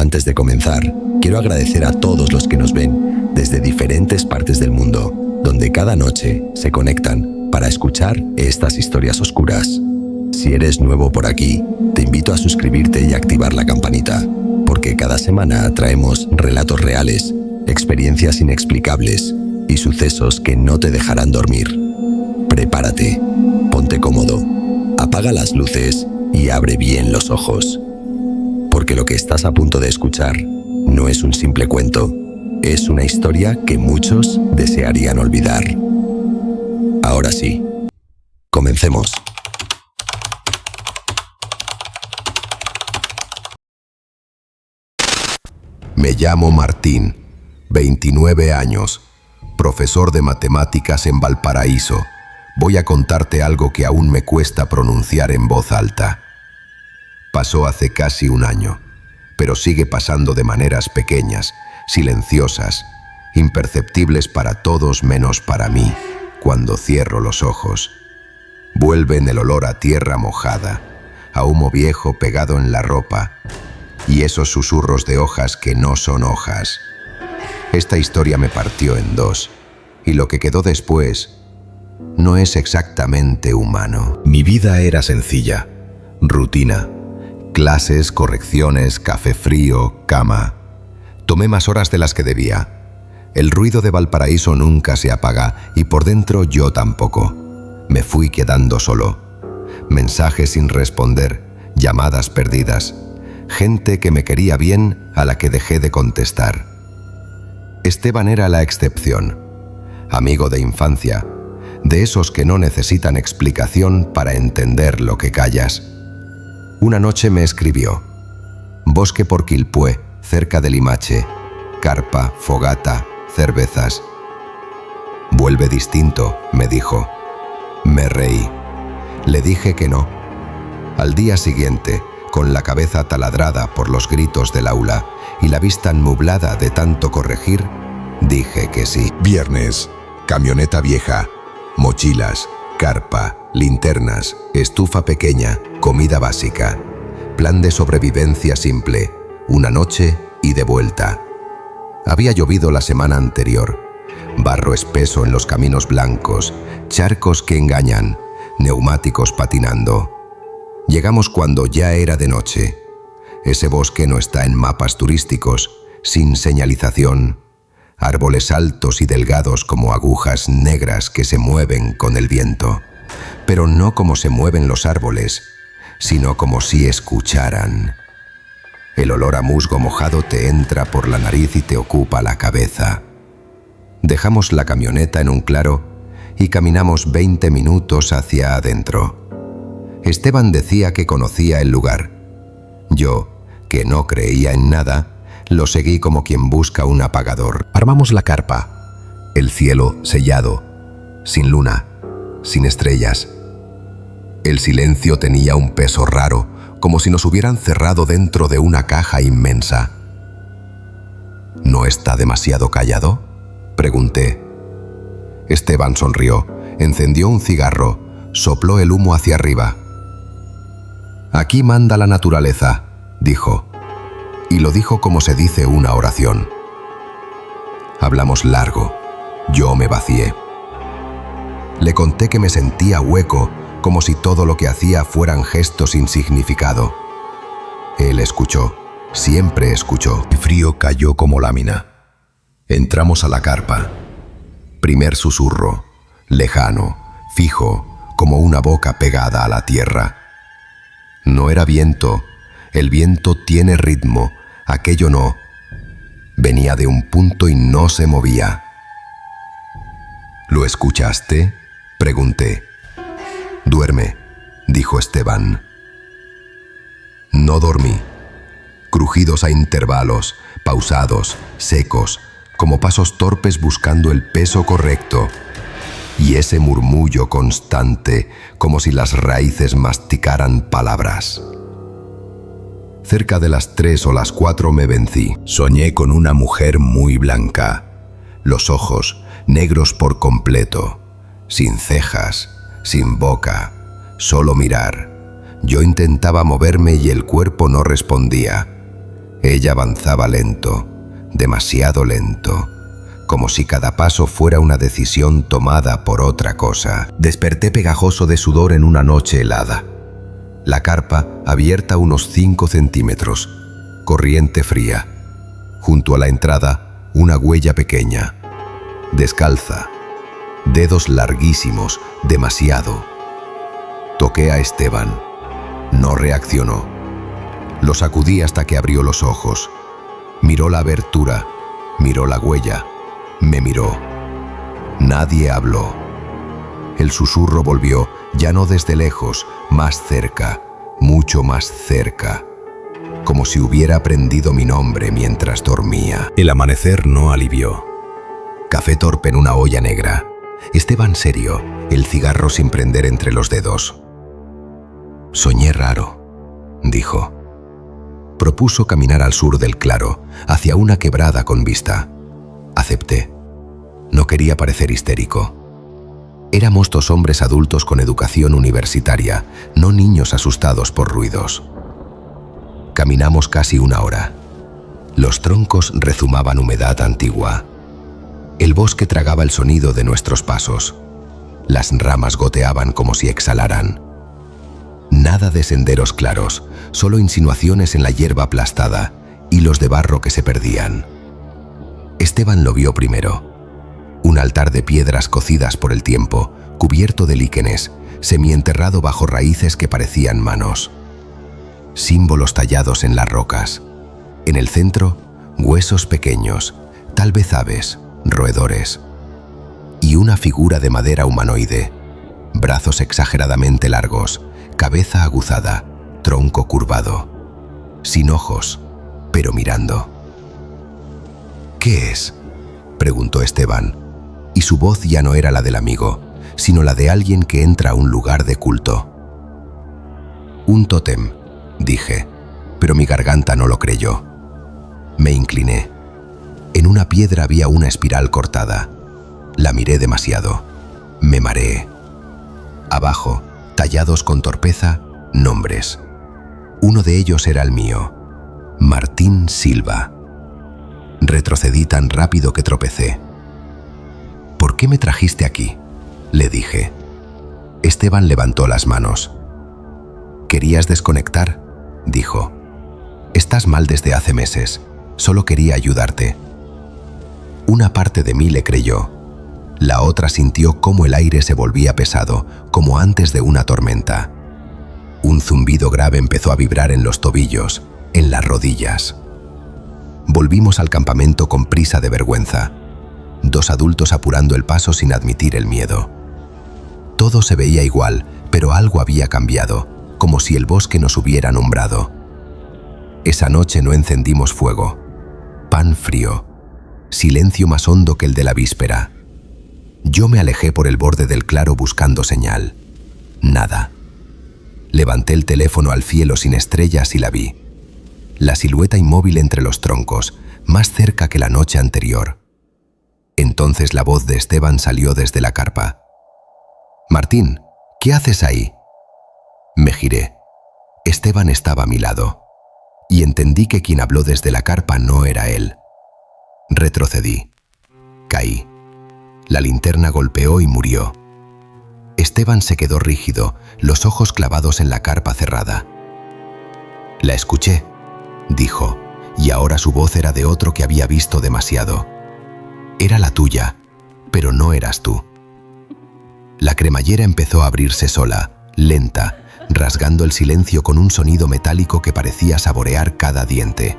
Antes de comenzar, quiero agradecer a todos los que nos ven desde diferentes partes del mundo, donde cada noche se conectan para escuchar estas historias oscuras. Si eres nuevo por aquí, te invito a suscribirte y activar la campanita, porque cada semana traemos relatos reales, experiencias inexplicables y sucesos que no te dejarán dormir. Prepárate, ponte cómodo, apaga las luces y abre bien los ojos, porque lo que estás a punto de escuchar no es un simple cuento, es una historia que muchos desearían olvidar. Ahora sí, comencemos. Me llamo Martín, 29 años, profesor de matemáticas en Valparaíso. Voy a contarte algo que aún me cuesta pronunciar en voz alta. Pasó hace casi un año, pero sigue pasando de maneras pequeñas, silenciosas, imperceptibles para todos menos para mí, cuando cierro los ojos. Vuelven el olor a tierra mojada, a humo viejo pegado en la ropa, y esos susurros de hojas que no son hojas. Esta historia me partió en dos, y lo que quedó después no es exactamente humano. Mi vida era sencilla, rutina. Clases, correcciones, café frío, cama. Tomé más horas de las que debía. El ruido de Valparaíso nunca se apaga y por dentro yo tampoco. Me fui quedando solo. Mensajes sin responder, llamadas perdidas. Gente que me quería bien a la que dejé de contestar. Esteban era la excepción. Amigo de infancia, de esos que no necesitan explicación para entender lo que callas. Una noche me escribió: bosque por Quilpué, cerca de Limache, carpa, fogata, cervezas. Vuelve distinto, me dijo. Me reí. Le dije que no. Al día siguiente, con la cabeza taladrada por los gritos del aula y la vista nublada de tanto corregir, dije que sí. Viernes, camioneta vieja, mochilas, carpa, linternas, estufa pequeña, comida básica, plan de sobrevivencia simple, una noche y de vuelta. Había llovido la semana anterior, barro espeso en los caminos blancos, charcos que engañan, neumáticos patinando. Llegamos cuando ya era de noche. Ese bosque no está en mapas turísticos, sin señalización. Árboles altos y delgados como agujas negras que se mueven con el viento. Pero no como se mueven los árboles, sino como si escucharan. El olor a musgo mojado te entra por la nariz y te ocupa la cabeza. Dejamos la camioneta en un claro y caminamos 20 minutos hacia adentro. Esteban decía que conocía el lugar. Yo, que no creía en nada, lo seguí como quien busca un apagador. Armamos la carpa. El cielo sellado, sin luna, sin estrellas. El silencio tenía un peso raro, como si nos hubieran cerrado dentro de una caja inmensa. ¿No está demasiado callado?, pregunté. Esteban sonrió, encendió un cigarro, sopló el humo hacia arriba. Aquí manda la naturaleza, dijo, y lo dijo como se dice una oración. Hablamos largo, yo me vacié. Le conté que me sentía hueco, como si todo lo que hacía fueran gestos sin significado. Él escuchó, siempre escuchó. El frío cayó como lámina. Entramos a la carpa. Primer susurro, lejano, fijo, como una boca pegada a la tierra. No era viento, el viento tiene ritmo, aquello no. Venía de un punto y no se movía. ¿Lo escuchaste?, pregunté. Duerme, dijo Esteban. No dormí. Crujidos a intervalos, pausados, secos, como pasos torpes buscando el peso correcto. Y ese murmullo constante, como si las raíces masticaran palabras. Cerca de las 3 o las 4 me vencí. Soñé con una mujer muy blanca, los ojos negros por completo, sin cejas, sin boca, solo mirar. Yo intentaba moverme y el cuerpo no respondía. Ella avanzaba lento, demasiado lento, como si cada paso fuera una decisión tomada por otra cosa. Desperté pegajoso de sudor en una noche helada. La carpa abierta unos 5 centímetros, corriente fría. Junto a la entrada, una huella pequeña, descalza, dedos larguísimos, demasiado. Toqué a Esteban. No reaccionó. Lo sacudí hasta que abrió los ojos. Miró la abertura, miró la huella, me miró. Nadie habló. El susurro volvió, ya no desde lejos, más cerca, mucho más cerca, como si hubiera aprendido mi nombre mientras dormía. El amanecer no alivió. Café torpe en una olla negra. Esteban serio, el cigarro sin prender entre los dedos. Soñé raro, dijo. Propuso caminar al sur del claro, hacia una quebrada con vista. Acepté. No quería parecer histérico. Éramos 2 hombres adultos con educación universitaria, no niños asustados por ruidos. Caminamos casi 1 hora. Los troncos rezumaban humedad antigua. El bosque tragaba el sonido de nuestros pasos. Las ramas goteaban como si exhalaran. Nada de senderos claros, solo insinuaciones en la hierba aplastada, hilos de barro que se perdían. Esteban lo vio primero. Un altar de piedras cocidas por el tiempo, cubierto de líquenes, semienterrado bajo raíces que parecían manos. Símbolos tallados en las rocas. En el centro, huesos pequeños, tal vez aves, roedores. Y una figura de madera humanoide, brazos exageradamente largos, cabeza aguzada, tronco curvado, sin ojos, pero mirando. ¿Qué es?, preguntó Esteban, y su voz ya no era la del amigo, sino la de alguien que entra a un lugar de culto. Un tótem, dije, pero mi garganta no lo creyó. Me incliné. En una piedra había una espiral cortada. La miré demasiado. Me mareé. Abajo, tallados con torpeza, nombres. Uno de ellos era el mío, Martín Silva. Retrocedí tan rápido que tropecé. ¿Por qué me trajiste aquí?, le dije. Esteban levantó las manos. ¿Querías desconectar?, dijo. Estás mal desde hace meses. Solo quería ayudarte. Una parte de mí le creyó. La otra sintió cómo el aire se volvía pesado, como antes de una tormenta. Un zumbido grave empezó a vibrar en los tobillos, en las rodillas. Volvimos al campamento con prisa de vergüenza. 2 adultos apurando el paso sin admitir el miedo. Todo se veía igual, pero algo había cambiado, como si el bosque nos hubiera nombrado. Esa noche no encendimos fuego. Pan frío. Silencio más hondo que el de la víspera. Yo me alejé por el borde del claro buscando señal. Nada. Levanté el teléfono al cielo sin estrellas y la vi. La silueta inmóvil entre los troncos, más cerca que la noche anterior. Entonces la voz de Esteban salió desde la carpa. «Martín, ¿qué haces ahí?». Me giré. Esteban estaba a mi lado. Y entendí que quien habló desde la carpa no era él. Retrocedí. Caí. La linterna golpeó y murió. Esteban se quedó rígido, los ojos clavados en la carpa cerrada. «La escuché», dijo, y ahora su voz era de otro que había visto demasiado. Era la tuya, pero no eras tú. La cremallera empezó a abrirse sola, lenta, rasgando el silencio con un sonido metálico que parecía saborear cada diente.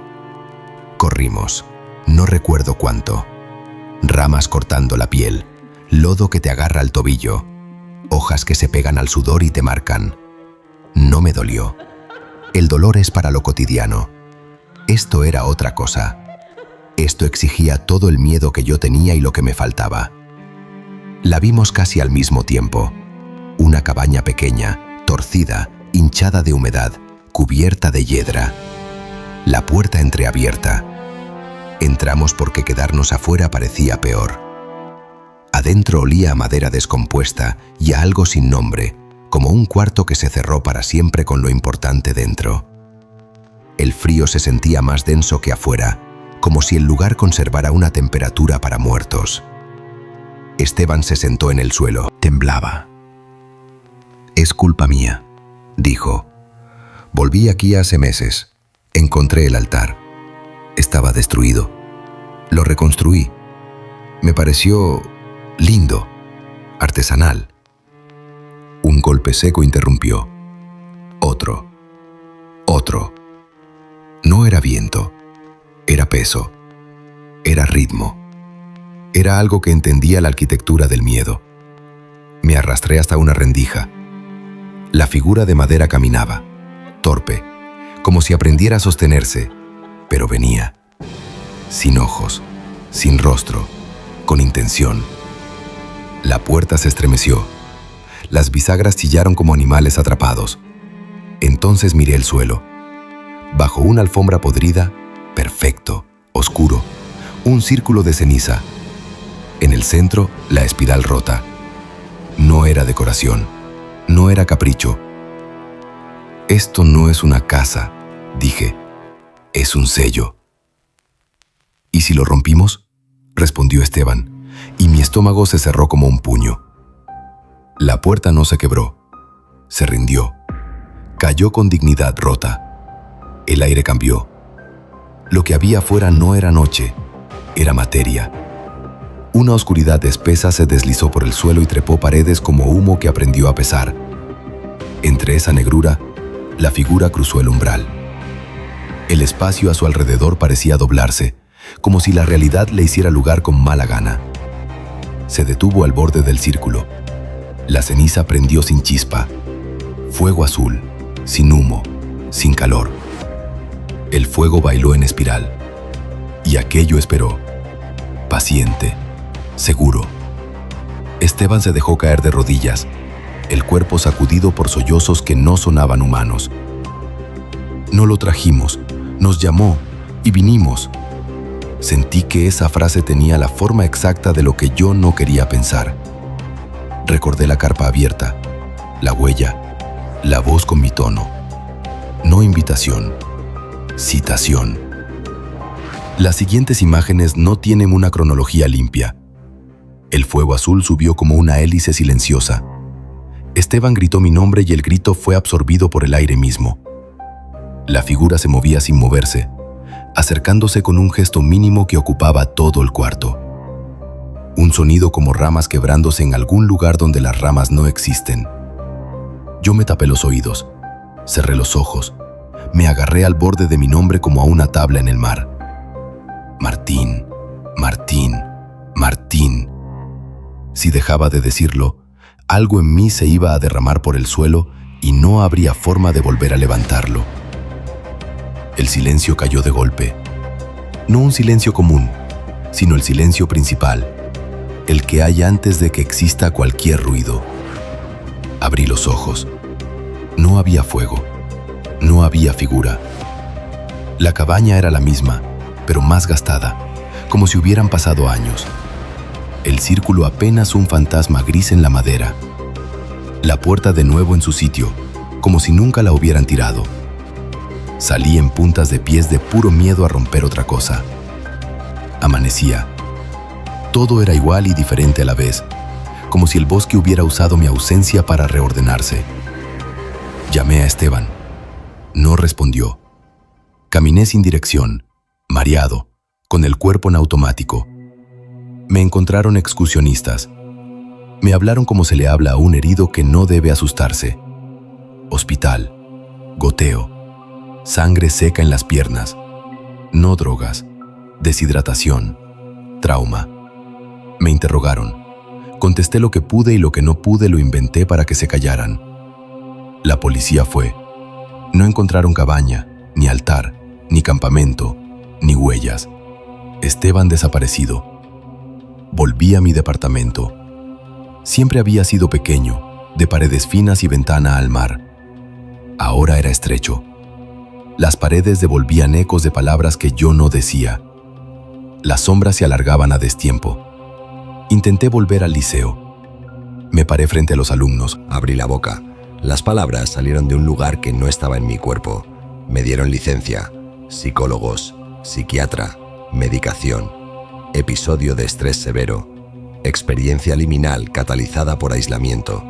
Corrimos, no recuerdo cuánto. Ramas cortando la piel, lodo que te agarra al tobillo, hojas que se pegan al sudor y te marcan. No me dolió. El dolor es para lo cotidiano. Esto era otra cosa. Esto exigía todo el miedo que yo tenía y lo que me faltaba. La vimos casi al mismo tiempo. Una cabaña pequeña, torcida, hinchada de humedad, cubierta de hiedra. La puerta entreabierta. Entramos porque quedarnos afuera parecía peor. Adentro olía a madera descompuesta y a algo sin nombre, como un cuarto que se cerró para siempre con lo importante dentro. El frío se sentía más denso que afuera, como si el lugar conservara una temperatura para muertos. Esteban se sentó en el suelo. Temblaba. «Es culpa mía», dijo. «Volví aquí hace meses. Encontré el altar. Estaba destruido. Lo reconstruí. Me pareció lindo, artesanal». Un golpe seco interrumpió. Otro. Otro. No era viento. Era peso. Era ritmo. Era algo que entendía la arquitectura del miedo. Me arrastré hasta una rendija. La figura de madera caminaba, torpe, como si aprendiera a sostenerse, pero venía. Sin ojos, sin rostro, con intención. La puerta se estremeció. Las bisagras chillaron como animales atrapados. Entonces miré el suelo. Bajo una alfombra podrida, perfecto, oscuro, un círculo de ceniza. En el centro, la espiral rota. No era decoración, no era capricho. «Esto no es una casa», dije. «Es un sello». «¿Y si lo rompimos?», respondió Esteban, y mi estómago se cerró como un puño. La puerta no se quebró, se rindió. Cayó con dignidad rota. El aire cambió. Lo que había afuera no era noche, era materia. Una oscuridad espesa se deslizó por el suelo y trepó paredes como humo que aprendió a pesar. Entre esa negrura, la figura cruzó el umbral. El espacio a su alrededor parecía doblarse, como si la realidad le hiciera lugar con mala gana. Se detuvo al borde del círculo. La ceniza prendió sin chispa. Fuego azul, sin humo, sin calor. El fuego bailó en espiral. Y aquello esperó, paciente, seguro. Esteban se dejó caer de rodillas, el cuerpo sacudido por sollozos que no sonaban humanos. «No lo trajimos, nos llamó y vinimos». Sentí que esa frase tenía la forma exacta de lo que yo no quería pensar. Recordé la carpa abierta, la huella, la voz con mi tono. No invitación, citación. Las siguientes imágenes no tienen una cronología limpia. El fuego azul subió como una hélice silenciosa. Esteban gritó mi nombre y el grito fue absorbido por el aire mismo. La figura se movía sin moverse, acercándose con un gesto mínimo que ocupaba todo el cuarto. Un sonido como ramas quebrándose en algún lugar donde las ramas no existen. Yo me tapé los oídos, cerré los ojos, me agarré al borde de mi nombre como a una tabla en el mar. Martín, Martín, Martín. Si dejaba de decirlo, algo en mí se iba a derramar por el suelo y no habría forma de volver a levantarlo. El silencio cayó de golpe. No un silencio común, sino el silencio principal, el que hay antes de que exista cualquier ruido. Abrí los ojos. No había fuego, no había figura. La cabaña era la misma, pero más gastada, como si hubieran pasado años. El círculo apenas un fantasma gris en la madera. La puerta de nuevo en su sitio, como si nunca la hubieran tirado. Salí en puntas de pies de puro miedo a romper otra cosa. Amanecía. Todo era igual y diferente a la vez, como si el bosque hubiera usado mi ausencia para reordenarse. Llamé a Esteban. No respondió. Caminé sin dirección, mareado, con el cuerpo en automático. Me encontraron excursionistas. Me hablaron como se le habla a un herido que no debe asustarse. Hospital, goteo, sangre seca en las piernas, no drogas, deshidratación, trauma. Me interrogaron. Contesté lo que pude y lo que no pude lo inventé para que se callaran. La policía fue. No encontraron cabaña, ni altar, ni campamento, ni huellas. Esteban desaparecido. Volví a mi departamento. Siempre había sido pequeño, de paredes finas y ventana al mar. Ahora era estrecho. Las paredes devolvían ecos de palabras que yo no decía. Las sombras se alargaban a destiempo. Intenté volver al liceo. Me paré frente a los alumnos. Abrí la boca. Las palabras salieron de un lugar que no estaba en mi cuerpo. Me dieron licencia, psicólogos, psiquiatra, medicación, episodio de estrés severo, experiencia liminal catalizada por aislamiento.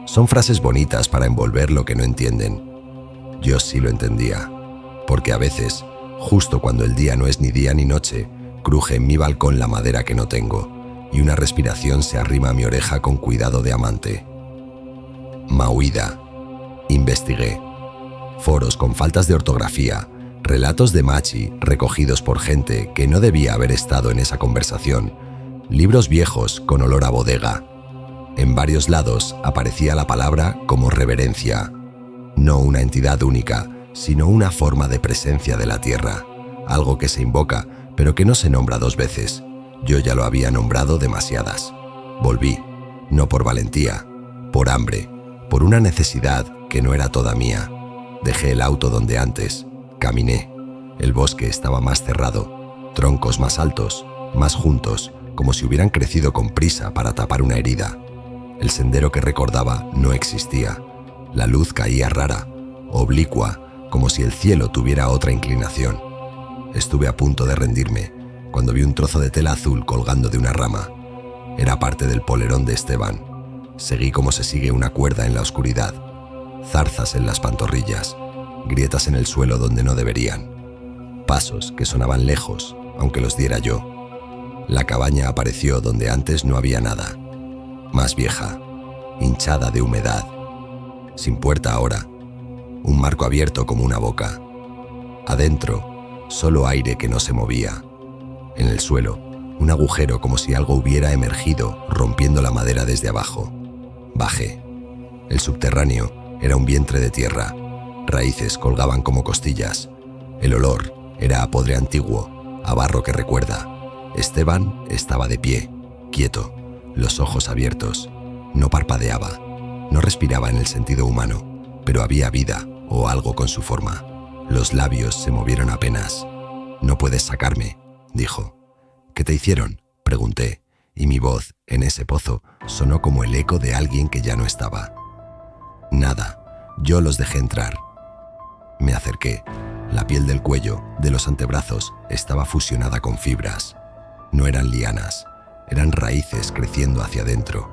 Son frases bonitas para envolver lo que no entienden. Yo sí lo entendía, porque a veces, justo cuando el día no es ni día ni noche, cruje en mi balcón la madera que no tengo, y una respiración se arrima a mi oreja con cuidado de amante. Mahuida. Investigué. Foros con faltas de ortografía, relatos de machi recogidos por gente que no debía haber estado en esa conversación, libros viejos con olor a bodega. En varios lados aparecía la palabra como reverencia, no una entidad única, sino una forma de presencia de la tierra, algo que se invoca, pero que no se nombra dos veces. Yo ya lo había nombrado demasiadas. Volví, no por valentía, por hambre, por una necesidad que no era toda mía. Dejé el auto donde antes, caminé. El bosque estaba más cerrado, troncos más altos, más juntos, como si hubieran crecido con prisa para tapar una herida. El sendero que recordaba no existía. La luz caía rara, oblicua, como si el cielo tuviera otra inclinación. Estuve a punto de rendirme cuando vi un trozo de tela azul colgando de una rama. Era parte del polerón de Esteban. Seguí como se sigue una cuerda en la oscuridad. Zarzas en las pantorrillas, grietas en el suelo donde no deberían. Pasos que sonaban lejos, aunque los diera yo. La cabaña apareció donde antes no había nada. Más vieja, hinchada de humedad. Sin puerta ahora. Un marco abierto como una boca. Adentro, solo aire que no se movía. En el suelo, un agujero como si algo hubiera emergido, rompiendo la madera desde abajo. Bajé. El subterráneo era un vientre de tierra. Raíces colgaban como costillas. El olor era a podre antiguo, a barro que recuerda. Esteban estaba de pie, quieto, los ojos abiertos. No parpadeaba, no respiraba en el sentido humano, pero había vida o algo con su forma. Los labios se movieron apenas. «No puedes sacarme», dijo. «¿Qué te hicieron?», pregunté, y mi voz, en ese pozo, sonó como el eco de alguien que ya no estaba. «Nada, yo los dejé entrar». Me acerqué. La piel del cuello, de los antebrazos, estaba fusionada con fibras. No eran lianas, eran raíces creciendo hacia adentro.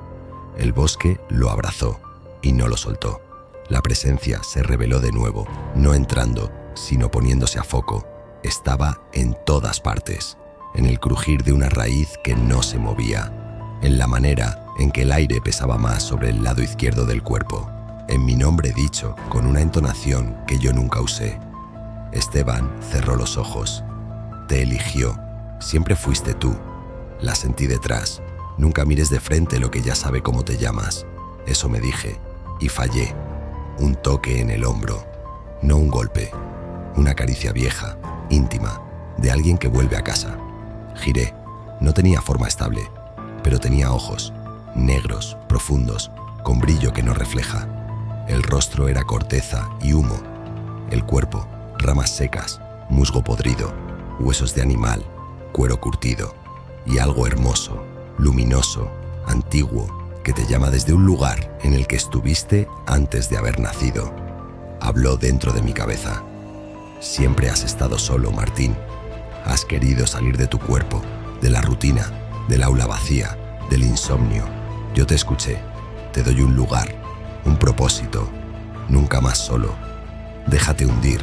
El bosque lo abrazó y no lo soltó. La presencia se reveló de nuevo, no entrando, sino poniéndose a foco. Estaba en todas partes, en el crujir de una raíz que no se movía, en la manera en que el aire pesaba más sobre el lado izquierdo del cuerpo, en mi nombre dicho con una entonación que yo nunca usé. Esteban cerró los ojos. «Te eligió. Siempre fuiste tú». La sentí detrás. «Nunca mires de frente lo que ya sabe cómo te llamas». Eso me dije, y fallé. Un toque en el hombro, no un golpe. Una caricia vieja, íntima, de alguien que vuelve a casa. Giré. No tenía forma estable, pero tenía ojos, negros, profundos, con brillo que no refleja. El rostro era corteza y humo. El cuerpo, ramas secas, musgo podrido, huesos de animal, cuero curtido y algo hermoso, luminoso, antiguo, que te llama desde un lugar en el que estuviste antes de haber nacido. Habló dentro de mi cabeza. «Siempre has estado solo, Martín. Has querido salir de tu cuerpo, de la rutina, del aula vacía, del insomnio. Yo te escuché. Te doy un lugar, un propósito. Nunca más solo. Déjate hundir».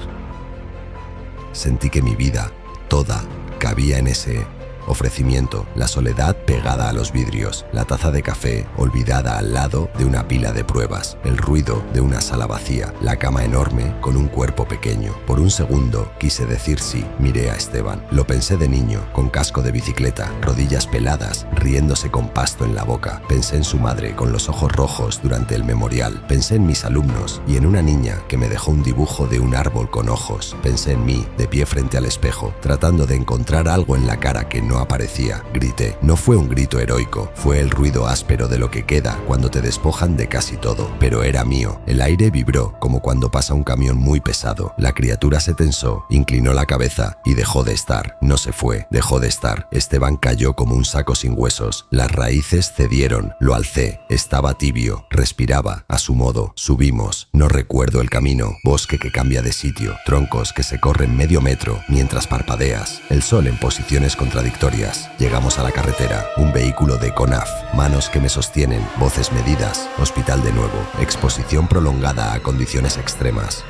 Sentí que mi vida, toda, cabía en ese ofrecimiento, la soledad pegada a los vidrios, la taza de café olvidada al lado de una pila de pruebas, el ruido de una sala vacía, la cama enorme con un cuerpo pequeño. Por un segundo quise decir sí, miré a Esteban. Lo pensé de niño, con casco de bicicleta, rodillas peladas, riéndose con pasto en la boca. Pensé en su madre con los ojos rojos durante el memorial. Pensé en mis alumnos y en una niña que me dejó un dibujo de un árbol con ojos. Pensé en mí, de pie frente al espejo, tratando de encontrar algo en la cara que no no aparecía. Grité. No fue un grito heroico, fue el ruido áspero de lo que queda cuando te despojan de casi todo. Pero era mío. El aire vibró como cuando pasa un camión muy pesado. La criatura se tensó, inclinó la cabeza y dejó de estar. No se fue, dejó de estar. Esteban cayó como un saco sin huesos. Las raíces cedieron. Lo alcé. Estaba tibio. Respiraba a su modo. Subimos. No recuerdo el camino. Bosque que cambia de sitio. Troncos que se corren medio metro mientras parpadeas. El sol en posiciones contradictorias. Llegamos a la carretera. Un vehículo de CONAF. Manos que me sostienen. Voces medidas. Hospital de nuevo. Exposición prolongada a condiciones extremas.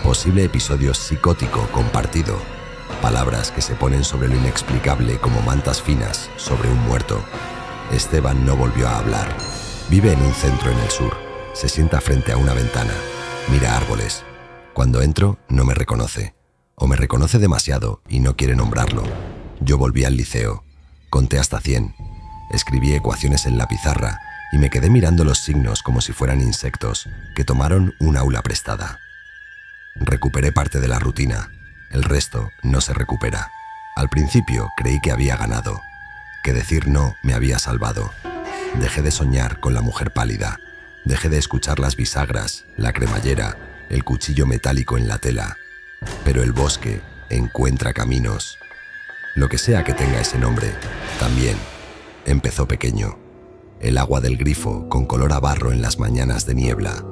Posible episodio psicótico compartido. Palabras que se ponen sobre lo inexplicable como mantas finas sobre un muerto. Esteban no volvió a hablar. Vive en un centro en el sur. Se sienta frente a una ventana. Mira árboles. Cuando entro, no me reconoce. O me reconoce demasiado y no quiere nombrarlo. Yo volví al liceo. Conté hasta 100. Escribí ecuaciones en la pizarra y me quedé mirando los signos como si fueran insectos que tomaron un aula prestada. Recuperé parte de la rutina. El resto no se recupera. Al principio creí que había ganado, que decir no me había salvado. Dejé de soñar con la mujer pálida. Dejé de escuchar las bisagras, la cremallera, el cuchillo metálico en la tela. Pero el bosque encuentra caminos. Lo que sea que tenga ese nombre, también empezó pequeño. El agua del grifo con color a barro en las mañanas de niebla.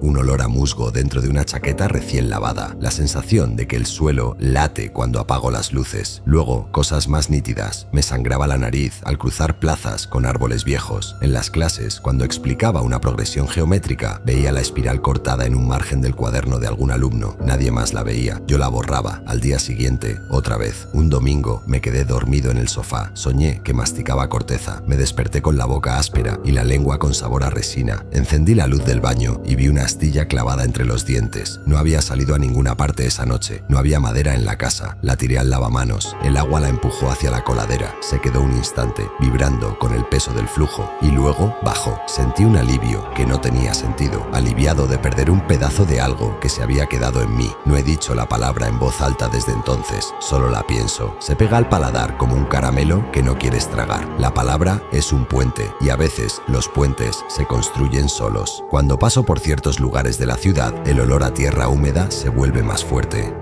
Un olor a musgo dentro de una chaqueta recién lavada. La sensación de que el suelo late cuando apago las luces. Luego, cosas más nítidas. Me sangraba la nariz al cruzar plazas con árboles viejos. En las clases, cuando explicaba una progresión geométrica, veía la espiral cortada en un margen del cuaderno de algún alumno. Nadie más la veía. Yo la borraba. Al día siguiente, otra vez. Un domingo, me quedé dormido en el sofá. Soñé que masticaba corteza. Me desperté con la boca áspera y la lengua con sabor a resina. Encendí la luz del baño y vi una astilla clavada entre los dientes. No había salido a ninguna parte esa noche. No había madera en la casa. La tiré al lavamanos. El agua la empujó hacia la coladera. Se quedó un instante, vibrando con el peso del flujo. Y luego bajó. Sentí un alivio que no tenía sentido. Aliviado de perder un pedazo de algo que se había quedado en mí. No he dicho la palabra en voz alta desde entonces. Solo la pienso. Se pega al paladar como un caramelo que no quieres tragar. La palabra es un puente. Y a veces los puentes se construyen solos. Cuando paso por ciertos lugares de la ciudad, el olor a tierra húmeda se vuelve más fuerte.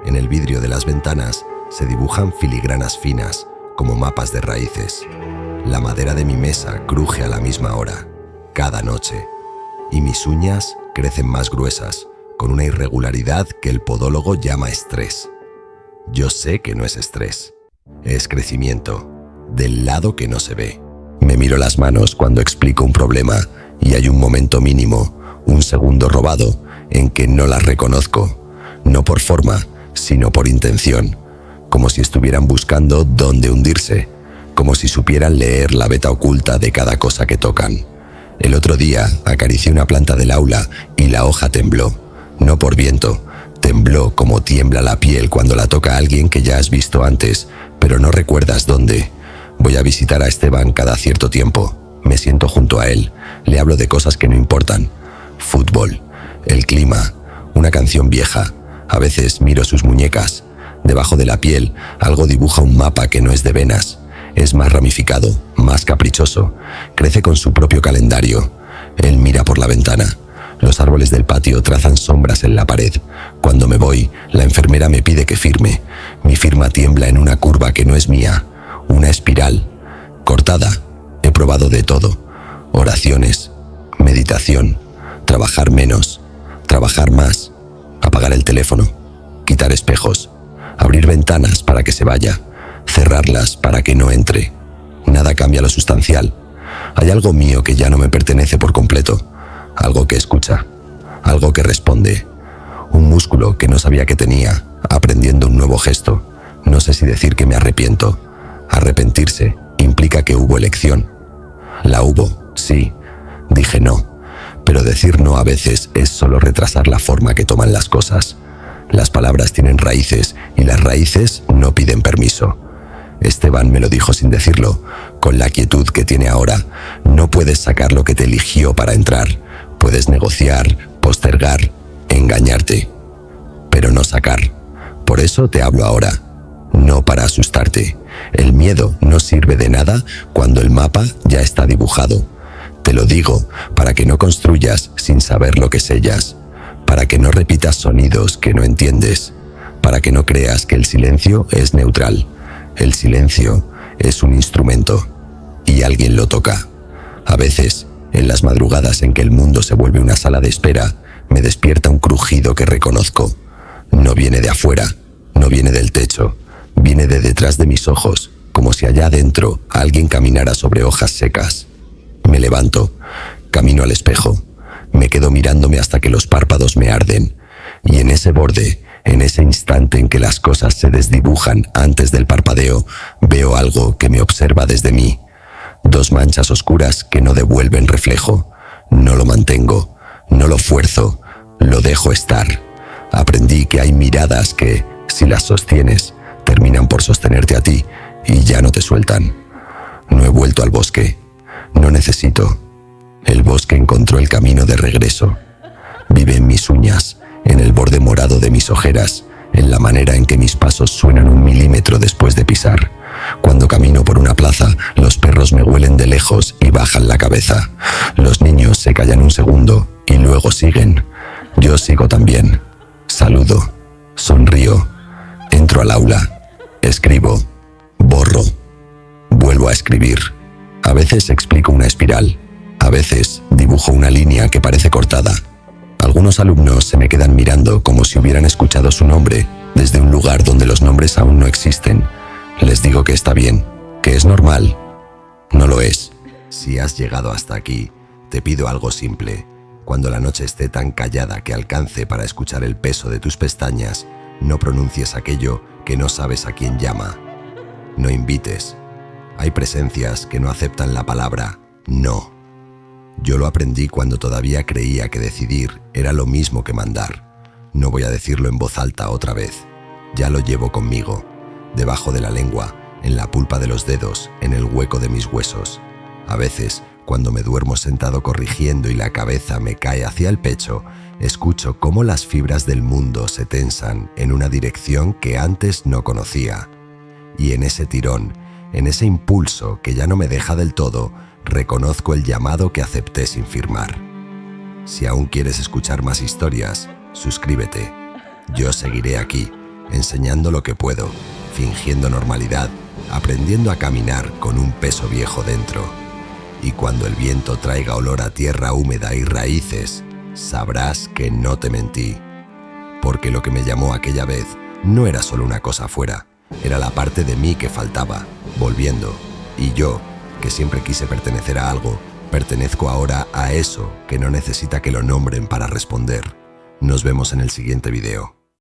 En el vidrio de las ventanas se dibujan filigranas finas, como mapas de raíces. La madera de mi mesa cruje a la misma hora, cada noche, y mis uñas crecen más gruesas, con una irregularidad que el podólogo llama estrés. Yo sé que no es estrés, es crecimiento, del lado que no se ve. Me miro las manos cuando explico un problema y hay un momento mínimo, un segundo robado, en que no las reconozco, no por forma, sino por intención, como si estuvieran buscando dónde hundirse, como si supieran leer la veta oculta de cada cosa que tocan. El otro día acaricié una planta del aula y la hoja tembló, no por viento, tembló como tiembla la piel cuando la toca alguien que ya has visto antes, pero no recuerdas dónde. Voy a visitar a Esteban cada cierto tiempo, me siento junto a él, le hablo de cosas que no importan. Fútbol, el clima, una canción vieja. A veces miro sus muñecas. Debajo de la piel, algo dibuja un mapa que no es de venas. Es más ramificado, más caprichoso. Crece con su propio calendario. Él mira por la ventana. Los árboles del patio trazan sombras en la pared. Cuando me voy, la enfermera me pide que firme. Mi firma tiembla en una curva que no es mía. Una espiral. Cortada. He probado de todo. Oraciones. Meditación. Trabajar menos, trabajar más, apagar el teléfono, quitar espejos, abrir ventanas para que se vaya, cerrarlas para que no entre. Nada cambia lo sustancial. Hay algo mío que ya no me pertenece por completo, algo que escucha, algo que responde, un músculo que no sabía que tenía, aprendiendo un nuevo gesto. No sé si decir que me arrepiento. Arrepentirse implica que hubo elección. La hubo, sí, dije no. Pero decir no a veces es solo retrasar la forma que toman las cosas. Las palabras tienen raíces y las raíces no piden permiso. Esteban me lo dijo sin decirlo. Con la quietud que tiene ahora, no puedes sacar lo que te eligió para entrar. Puedes negociar, postergar, engañarte, pero no sacar. Por eso te hablo ahora. no para asustarte. El miedo no sirve de nada cuando el mapa ya está dibujado. Te lo digo para que no construyas sin saber lo que sellas, para que no repitas sonidos que no entiendes, para que no creas que el silencio es neutral. El silencio es un instrumento y alguien lo toca. A veces, en las madrugadas en que el mundo se vuelve una sala de espera, me despierta un crujido que reconozco. No viene de afuera, no viene del techo, viene de detrás de mis ojos, como si allá adentro alguien caminara sobre hojas secas. Me levanto, camino al espejo, me quedo mirándome hasta que los párpados me arden, y en ese borde, en ese instante en que las cosas se desdibujan antes del parpadeo, veo algo que me observa desde mí. 2 manchas oscuras que no devuelven reflejo. No lo mantengo, no lo fuerzo, lo dejo estar. Aprendí que hay miradas que, si las sostienes, terminan por sostenerte a ti y ya no te sueltan. No he vuelto al bosque. No necesito. El bosque encontró el camino de regreso. Vive en mis uñas, en el borde morado de mis ojeras, en la manera en que mis pasos suenan 1 milímetro después de pisar. Cuando camino por una plaza, los perros me huelen de lejos y bajan la cabeza. Los niños se callan 1 segundo y luego siguen. Yo sigo también. Saludo, sonrío, entro al aula, escribo, borro, vuelvo a escribir. A veces explico una espiral, a veces dibujo una línea que parece cortada. Algunos alumnos se me quedan mirando como si hubieran escuchado su nombre desde un lugar donde los nombres aún no existen. Les digo que está bien, que es normal. No lo es. Si has llegado hasta aquí, te pido algo simple. Cuando la noche esté tan callada que alcance para escuchar el peso de tus pestañas, no pronuncies aquello que no sabes a quién llama. No invites. Hay presencias que no aceptan la palabra no. Yo lo aprendí cuando todavía creía que decidir era lo mismo que mandar. No voy a decirlo en voz alta otra vez. Ya lo llevo conmigo, debajo de la lengua, en la pulpa de los dedos, en el hueco de mis huesos. A veces, cuando me duermo sentado corrigiendo y la cabeza me cae hacia el pecho, escucho cómo las fibras del mundo se tensan en una dirección que antes no conocía. Y en ese tirón, en ese impulso que ya no me deja del todo, reconozco el llamado que acepté sin firmar. Si aún quieres escuchar más historias, suscríbete. Yo seguiré aquí, enseñando lo que puedo, fingiendo normalidad, aprendiendo a caminar con un peso viejo dentro. Y cuando el viento traiga olor a tierra húmeda y raíces, sabrás que no te mentí. Porque lo que me llamó aquella vez no era solo una cosa afuera, era la parte de mí que faltaba, volviendo. Y yo, que siempre quise pertenecer a algo, pertenezco ahora a eso que no necesita que lo nombren para responder. Nos vemos en el siguiente video.